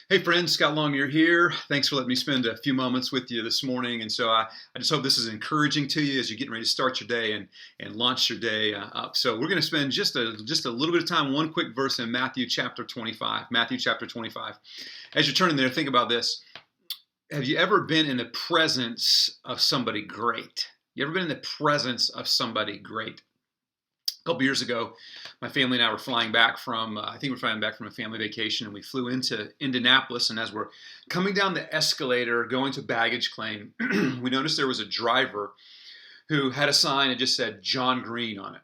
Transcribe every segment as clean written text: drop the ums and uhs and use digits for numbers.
Hey friends, Scott Longyear here. Thanks for letting me spend a few moments with you this morning. And so I just hope this is encouraging to you as you're getting ready to start your day and launch your day up. So we're going to spend just a little bit of time, one quick verse in Matthew chapter 25. Matthew chapter 25. As you're turning there, think about this. Have you ever been in the presence of somebody great? You ever been in the presence of somebody great? A couple years ago, my family and I were flying back from, I think we're flying back from a family vacation, and we flew into Indianapolis. And as we're coming down the escalator going to baggage claim, we noticed there was a driver who had a sign that just said John Green on it.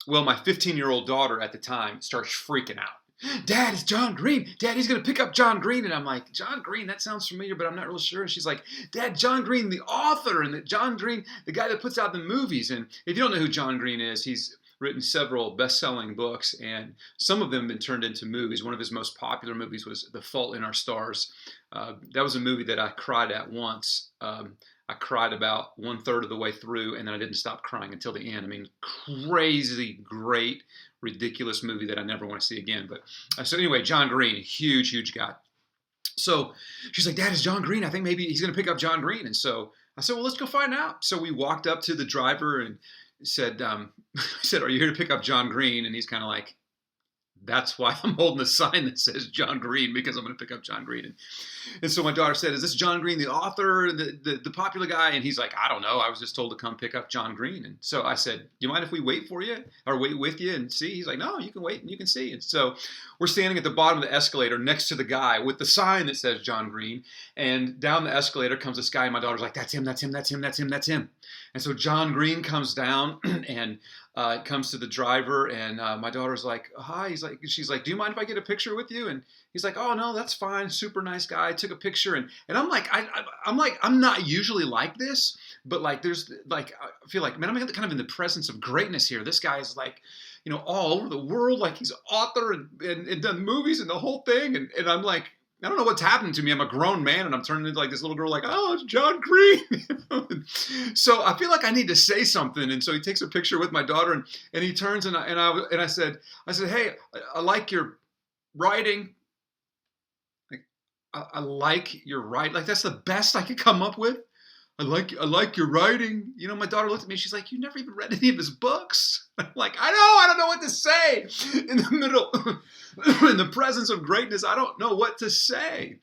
Well, my 15-year-old daughter at the time starts freaking out. Dad, it's John Green. Dad, he's going to pick up John Green. And I'm like, John Green, that sounds familiar, but I'm not real sure. And she's like, Dad, John Green, the author, and John Green, the guy that puts out the movies. And if you don't know who John Green is, he's written several best-selling books, and some of them have been turned into movies. One of his most popular movies was The Fault in Our Stars. That was a movie that I cried at once. I cried about one-third of the way through, and then I didn't stop crying until the end. I mean, crazy, great, ridiculous movie that I never want to see again. But so anyway, John Green, a huge, huge guy. So she's like, Dad, is John Green? I think maybe he's going to pick up John Green. And so I said, well, let's go find out. So we walked up to the driver and said, I said, are you here to pick up John Green? And he's kind of like, that's why I'm holding a sign that says John Green, because I'm going to pick up John Green. And so my daughter said, is this John Green, the author, the popular guy? And he's like, I don't know. I was just told to come pick up John Green. And so I said, do you mind if we wait for you or wait with you and see? He's like, no, you can wait and you can see. And so we're standing at the bottom of the escalator next to the guy with the sign that says John Green. And down the escalator comes this guy, and my daughter's like, that's him, that's him, that's him, that's him, that's him. And so John Green comes down and comes to the driver, and my daughter's like, hi. She's like, do you mind if I get a picture with you? And he's like, oh no, that's fine. Super nice guy. I took a picture, and I'm like, I'm not usually like this, but like, there's like, I feel like, man, I'm kind of in the presence of greatness here. This guy is like, you know, all over the world. Like he's an author and done movies and the whole thing. And I'm like, I don't know what's happening to me. I'm a grown man, and I'm turning into like this little girl, like, oh, it's John Green. So I feel like I need to say something. And so he takes a picture with my daughter, and he turns, and I said, hey, I like your writing. Like, I like your writing. Like, that's the best I could come up with. I like your writing. You know, my daughter looked at me. She's like, you never even read any of his books. I'm like, I don't know what to say in the middle, in the presence of greatness. I don't know what to say.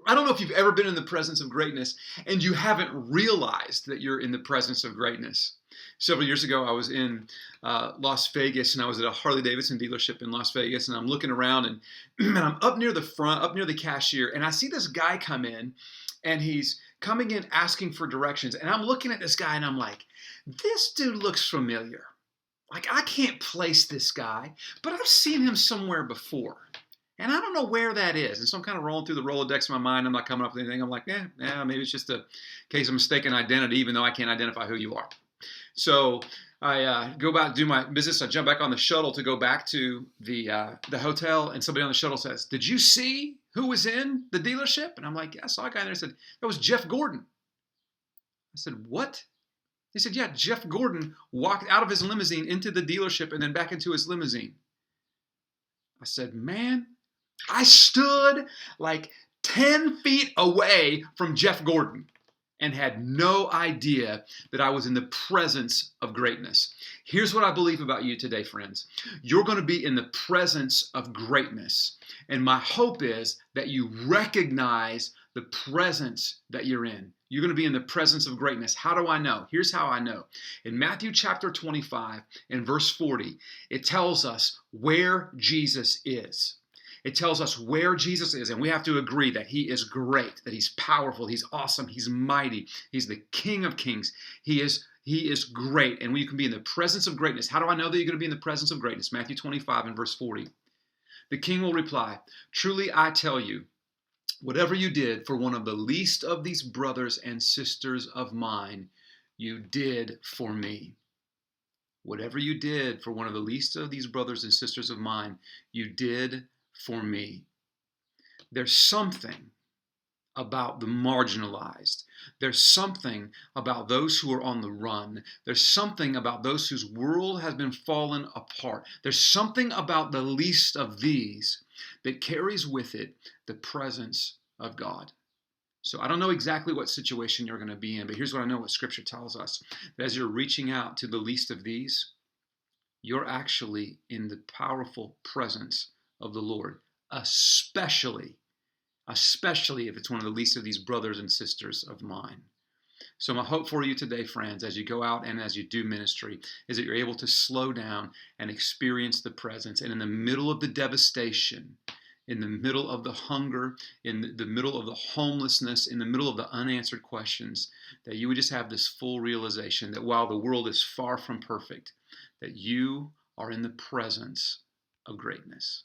I don't know if you've ever been in the presence of greatness and you haven't realized that you're in the presence of greatness. Several years ago, I was in Las Vegas, and I was at a Harley-Davidson dealership in Las Vegas, and I'm looking around, and I'm up near the front, up near the cashier, and I see this guy come in, and he's coming in asking for directions. And I'm looking at this guy, and I'm like, this dude looks familiar. Like, I can't place this guy, but I've seen him somewhere before. And I don't know where that is. And so I'm kind of rolling through the Rolodex in my mind. I'm not coming up with anything. I'm like, yeah, maybe it's just a case of mistaken identity, even though I can't identify who you are. So I go back, do my business. I jump back on the shuttle to go back to the hotel, and somebody on the shuttle says, did you see who was in the dealership? And I'm like, yeah, I saw a guy there. I said, that was Jeff Gordon. I said, what? He said, yeah, Jeff Gordon walked out of his limousine into the dealership and then back into his limousine. I said, man, I stood like 10 feet away from Jeff Gordon and had no idea that I was in the presence of greatness. Here's what I believe about you today, friends. You're going to be in the presence of greatness. And my hope is that you recognize the presence that you're in. You're going to be in the presence of greatness. How do I know? Here's how I know. In Matthew chapter 25 and verse 40, it tells us where Jesus is. It tells us where Jesus is, and we have to agree that he is great, that he's powerful, he's awesome, he's mighty, he's the King of Kings. He is great, and we can be in the presence of greatness. How do I know that you're going to be in the presence of greatness? Matthew 25 and verse 40. The king will reply, truly I tell you, whatever you did for one of the least of these brothers and sisters of mine, you did for me. Whatever you did for one of the least of these brothers and sisters of mine, you did for me. There's something about the marginalized. There's something about those who are on the run. There's something about those whose world has been fallen apart. There's something about the least of these that carries with it the presence of God. So I don't know exactly what situation you're going to be in, but here's what I know what Scripture tells us. That as you're reaching out to the least of these, you're actually in the powerful presence of the Lord, especially if it's one of the least of these brothers and sisters of mine. So my hope for you today, friends, as you go out and as you do ministry, is that you're able to slow down and experience the presence. And in the middle of the devastation, in the middle of the hunger, in the middle of the homelessness, in the middle of the unanswered questions, that you would just have this full realization that while the world is far from perfect, that you are in the presence of greatness.